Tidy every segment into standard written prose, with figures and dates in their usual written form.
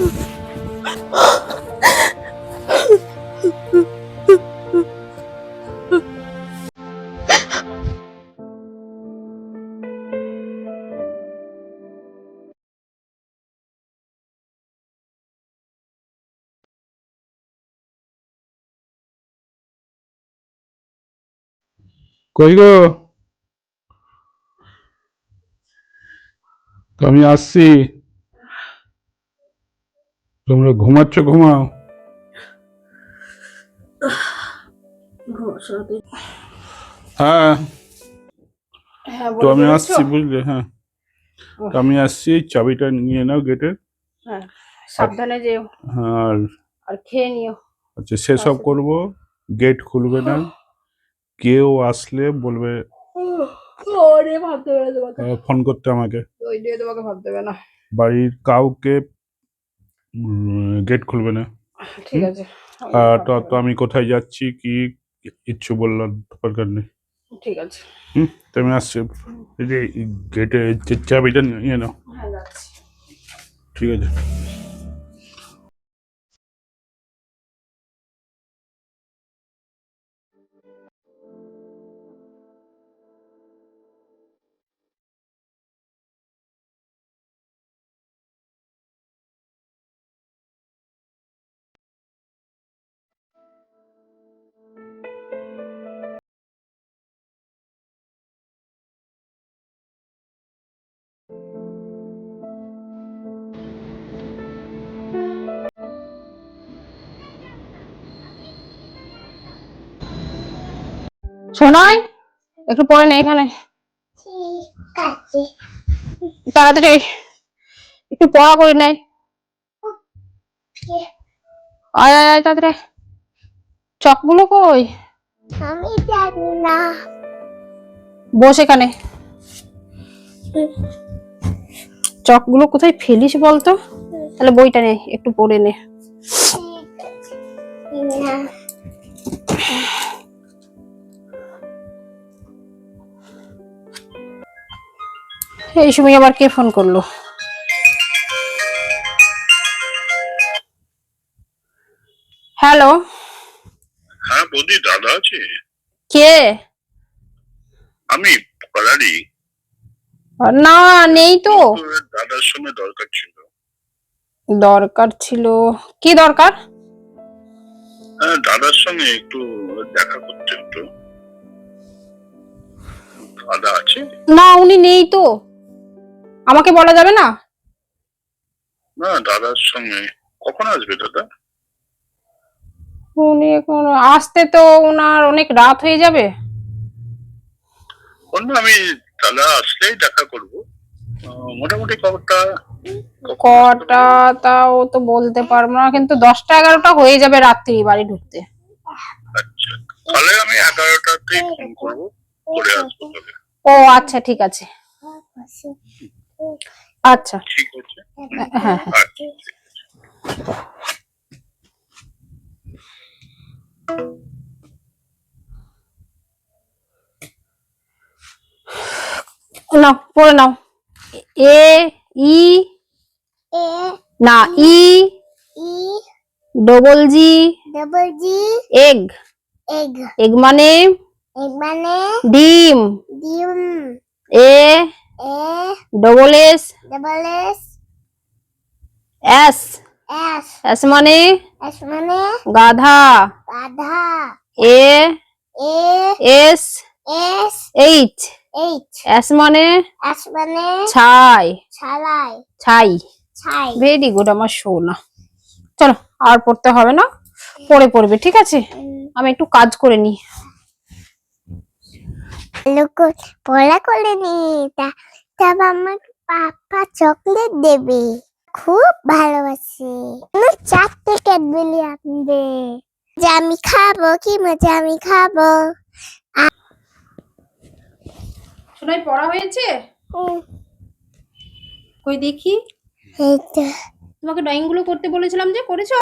কই গো, আমি আসছি। তোমরা ঘুমাচ্ছ, ঘুমাও। হ্যাঁ, তো আমি আসছি, বুঝলে? হ্যাঁ, তো আমি আসছি, চাবিটা নিয়ে নাও গেটের। হ্যাঁ, সাবধানে যেও। আর আর খেয়ে নিও। আচ্ছা, সেসব করবো। গেট খুলবে না, কেউ আসলে বলবে ফোন করতে আমাকে। ওই দিয়ে তোমাকে ভাবতে হবে না। বাড়ির কাউকে গেট খুলবে না। ঠিক আছে। আর তো আমি কোথায় যাচ্ছি কি কিচ্ছু বললাম দরকার নেই। ঠিক আছে। তুমি আসছে, এই যে গেটে চাবিটা নিয়ে নাও। হ্যাঁ, যাচ্ছি। ঠিক আছে। শোনাই, একটু পরে নে এখানে। ঠিক আছে। তাড়াতাড়ি একটু পড়া করে নেয়। আয় আয় আয় তাড়াতাড়ি। চকগুলো কই? আমি জানি না। বস এখানে। চকগুলো কোথায় ফেলিস বলতো? তাহলে বইটা নে, একটু পড়ে নে। এই সময় আবার কে ফোন করলো? হ্যালো। হ্যাঁ বৌদি, দাদা আছে? কে? আমি পলারি। না, নেই তো। দাদার সঙ্গে দরকার ছিল। দরকার ছিল? কি দরকার? হ্যাঁ, দাদার সঙ্গে একটু দেখা করতে হতো। দাদা আছে? না, উনি নেই তো। আমাকে বলা যাবে না? না, দাদার সঙ্গে। কখন আসবে দাদা? উনি এখন আসতে তো ওনার অনেক রাত হয়ে যাবে। আমি দাদা আসলেই দেখা করব। মোটামুটি কটা তাও তো বলতে পারবো না, কিন্তু 10টা 11টা হয়ে যাবে রাত্রি বাড়ি ঢুকতে। আচ্ছা, তাহলে আমি 11টাতেই ফোন করবো, করে আসবো তবে। ও আচ্ছা, ঠিক আছে। আচ্ছা, ঠিক আছে। হ্যাঁ হ্যাঁ। নাও, পড়ে নাও। এ ই এ না, E E double G egg. Egg egg মানে মানে ডিম। ডিম। A A double S S S S S মানে মানে গাধা। গাধা। A A S S H S মানে ছাই। ছালাই ছাই। ছাই। ভেরি গুড আমার সোনা। চলো, আর পড়তে হবে না, পরে পড়বে, ঠিক আছে? আমি একটু কাজ করে নি। পড়া করে নি। তবে আমাকে পাপা চকলেট দেবে, খুব ভালোবাসে। 4টে ক্যাডবেরি আনবে, যে আমি খাবো। কি মজা, আমি খাবো। শোনাই, পড়া হয়েছে? কই দেখি। এই তো। তোমাকে ড্রয়িং গুলো করতে বলেছিলাম যে, করেছো?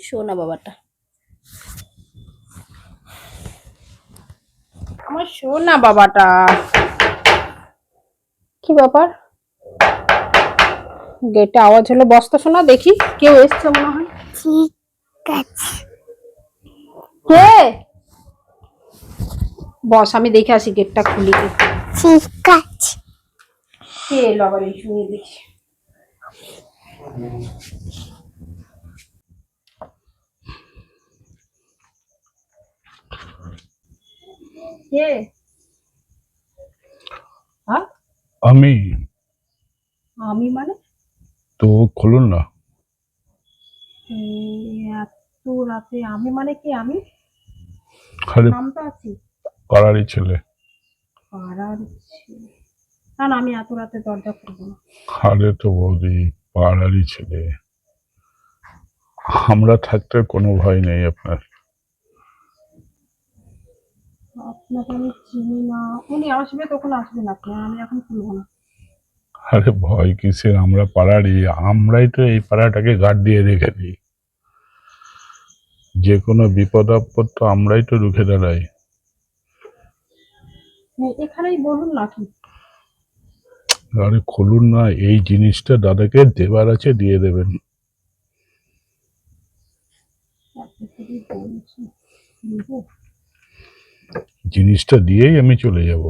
শোনা বাবাটা, আমার শোনা বাবাটা। কি ব্যাপার? গেটে আওয়াজ হলো, বস্তা শোনা, দেখি কেউ এসছে মনে হয়। ঠিক আছে। কে? বস, আমি দেখে আসি, গেটটা খুলি কি। ঠিক আছে। কে এলো আবার, এই শুনে দেখি। কে? হ্যাঁ, আমি আমি মানে? তো খুলুন না। এত রাতে আমি মানে কি? আমি আরে নামটা আছি পাড়ারই ছেলে। পাড়ার ছেলে? না না, আমি এত রাতে দরজা খুলবো না। আরে তো বৌদি, পাড়ারই ছেলে, আমরা থাকতে কোনো ভয় নেই আপনার। আপনাকে আমি চিনি না। উনি আসবে তখন আসবেন আপনি, আমি এখন খুলবো না। আরে ভয় কিসের, আমরা পাড়ারই, আমরাই তো এই পাড়াটাকে গার্ড দিয়ে রেখে দিই। যে কোনো বিপদ আপদ তো আমরাই তো রুখে দাঁড়াই। এখানেই বলুন নাকি? আরে খুলুন না, এই জিনিসটা দাদাকে দেবার আছে, দিয়ে দেবেন। জিনিসটা দিয়েই আমি চলে যাব।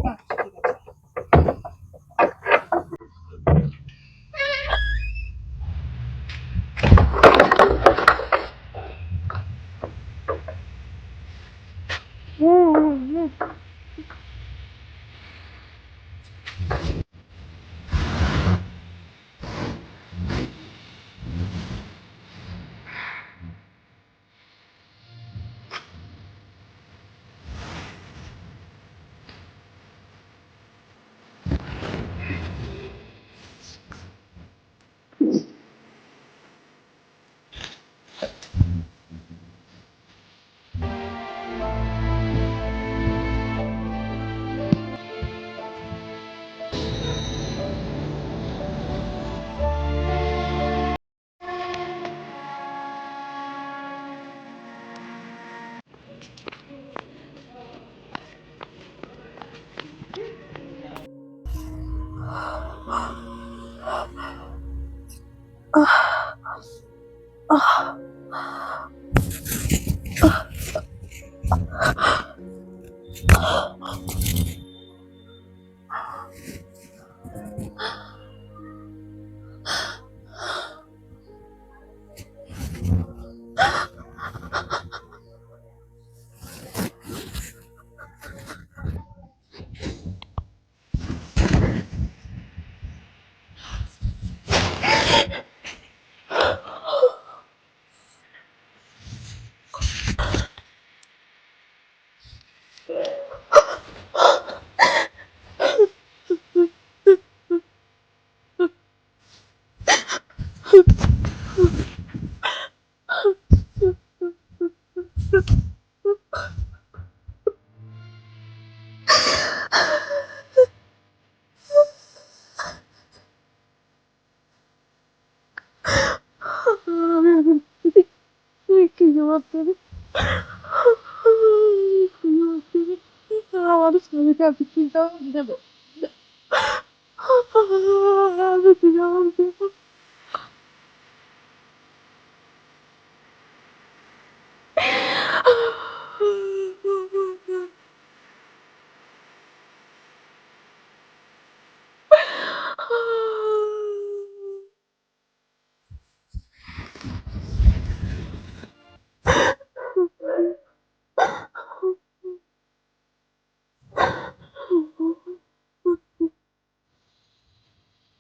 আমার শরীরটা চিন্তা দেবো।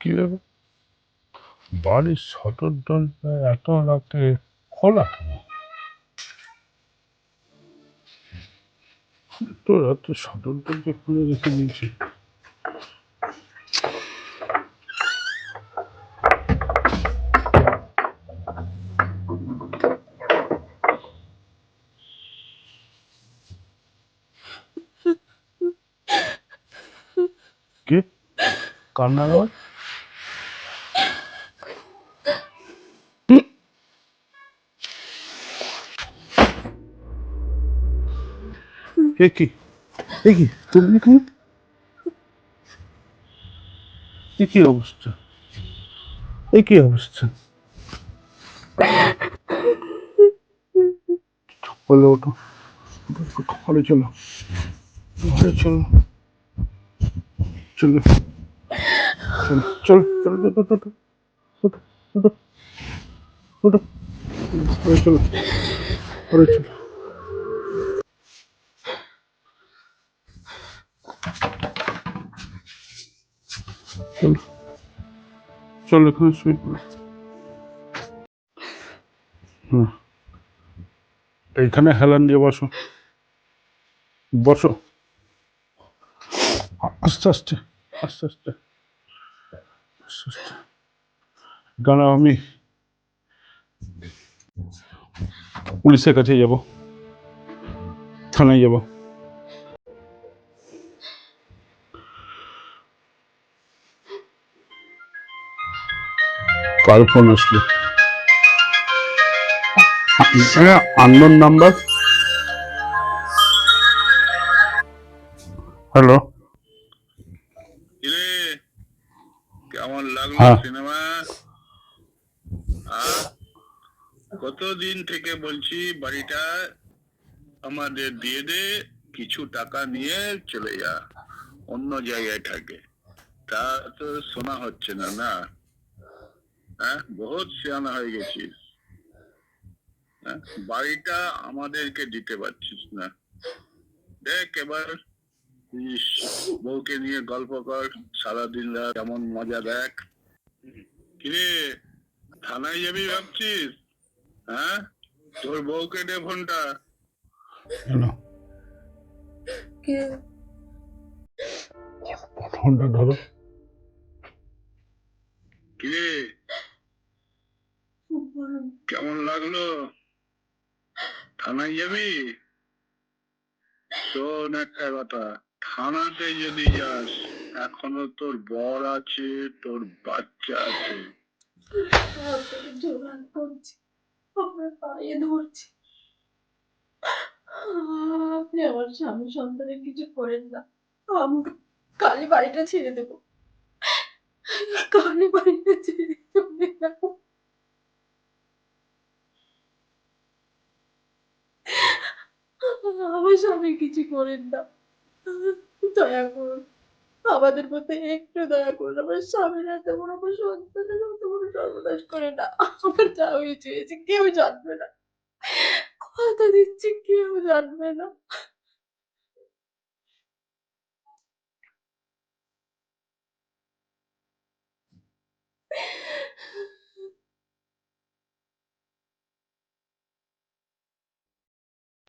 কি ব্যাপার, বাড়ির সদর দরজা এত রাতে খোলা? তো রাতে সদর দরজা খুলে রেখে দিয়েছি। কে? কান্নার আওয়াজ? এ কি, এ কি তুমি এখানে? এ কি অবস্থা? এ কি অবস্থা? বলে ওঠো, ঘরে চলো, ঘরে চলো, চলো, চলো, চলো, চলো, চলো, চলো, ওঠো, ওঠো, ওঠো, ঘরে চলো, ঘরে চলো, চলো, চলো, এখানে শুয়ে পড়ো। হুম, এইখানে হেলান দিয়ে বসো, বসো, আস্তে আস্তে, আস্তে আস্তে, আস্তে আস্তে। দাঁড়াও, আমি পুলিশের কাছে যাব, থানায় যাব। কার ফোন আসলো? Unknown number. হ্যালো। কিরে, কেমন লাগলো হ্যাঁ। সিনেমা? আর কতদিন থেকে বলছি বাড়িটা আমাদের দিয়ে দে, কিছু টাকা নিয়ে চলে যা, অন্য জায়গায় থাকে। তা তো শোনা হচ্ছে না, না? হ্যাঁ, বহুত সিয়ানা হয়ে গেছিস। হ্যাঁ, বাড়িটা আমাদেরকে দিতে পারছিস না। দেখ এবার ইস, বউকে নিয়ে গল্প কর, সারাদিন রাত কেমন মজা দেখ। কিরে, থানায় যাবি ভাবছিস? হ্যাঁ, তোর বউকে দে ফোনটা। হ্যালো, ফোনটা ধরো। কিরে, কেমন লাগলো? থানায় যাবি? শোন একটা কথা, থানাতে যদি যাস, এখনো তোর বর আছে, তোর বাচ্চা আছে। আপনাকে জোগাড় করছি, আপনার পায়ে ধরছি, আপনি আমার স্বামী সন্তানের কিছু করেন না। আমি কালই বাড়িটা ছেড়ে দেবো, কালই বাড়িটা ছেড়ে চলে যাবো। আমার স্বামী কিছু করেন না, দয়া করুন, আমাদের মধ্যে একটু দয়া করুন। আমার স্বামীর হাতে বড়, আমার সন্তানের হাতে বড় সর্বনাশ করে না। আমার যা হয়েছে হয়েছে, কেউ জানবে না, কথা দিচ্ছি কেউ জানবে না।